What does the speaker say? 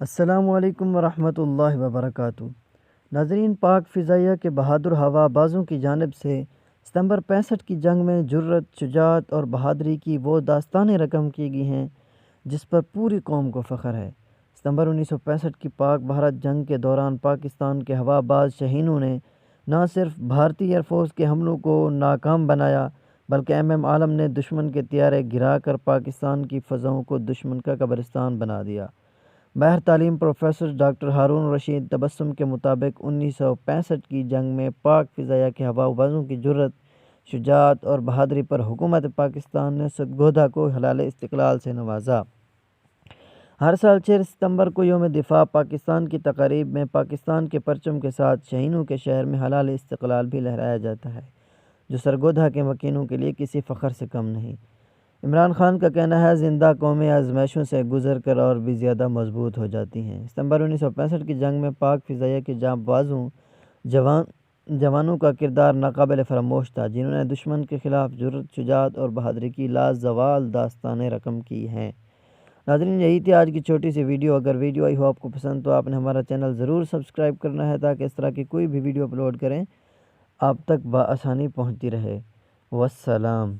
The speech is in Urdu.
السلام علیکم ورحمۃ اللہ وبرکاتہ۔ ناظرین، پاک فضائیہ کے بہادر ہوا بازوں کی جانب سے ستمبر 65 کی جنگ میں جرت، شجاعت اور بہادری کی وہ داستانیں رقم کی گئی ہیں جس پر پوری قوم کو فخر ہے۔ ستمبر 1965 کی پاک بھارت جنگ کے دوران پاکستان کے ہوا باز شاہینوں نے نہ صرف بھارتی ایئر فورس کے حملوں کو ناکام بنایا بلکہ ایم عالم نے دشمن کے طیارے گرا کر پاکستان کی فضاؤں کو دشمن کا قبرستان بنا دیا۔ ماہر تعلیم پروفیسر ڈاکٹر ہارون رشید تبسم کے مطابق 1965 کی جنگ میں پاک فضائیہ کے ہوا بازوں کی جرت، شجاعت اور بہادری پر حکومت پاکستان نے سرگودھا کو ہلال استقلال سے نوازا۔ ہر سال 6 ستمبر کو یوم دفاع پاکستان کی تقاریب میں پاکستان کے پرچم کے ساتھ شاہینوں کے شہر میں ہلال استقلال بھی لہرایا جاتا ہے، جو سرگودھا کے مکینوں کے لیے کسی فخر سے کم نہیں۔ عمران خان کا کہنا ہے، زندہ قومیں آزمائشوں سے گزر کر اور بھی زیادہ مضبوط ہو جاتی ہیں۔ ستمبر 1965 کی جنگ میں پاک فضائیہ کے جانبازوں جوانوں کا کردار ناقابل فراموش تھا، جنہوں نے دشمن کے خلاف جرت، شجاعت اور بہادری کی لازوال داستانیں رقم کی ہیں۔ ناظرین، یہی تھی آج کی چھوٹی سی ویڈیو۔ اگر ویڈیو آئی ہو آپ کو پسند تو آپ نے ہمارا چینل ضرور سبسکرائب کرنا ہے تاکہ اس طرح کی کوئی بھی ویڈیو اپلوڈ کریں آپ تک بآسانی پہنچتی رہے۔ والسلام۔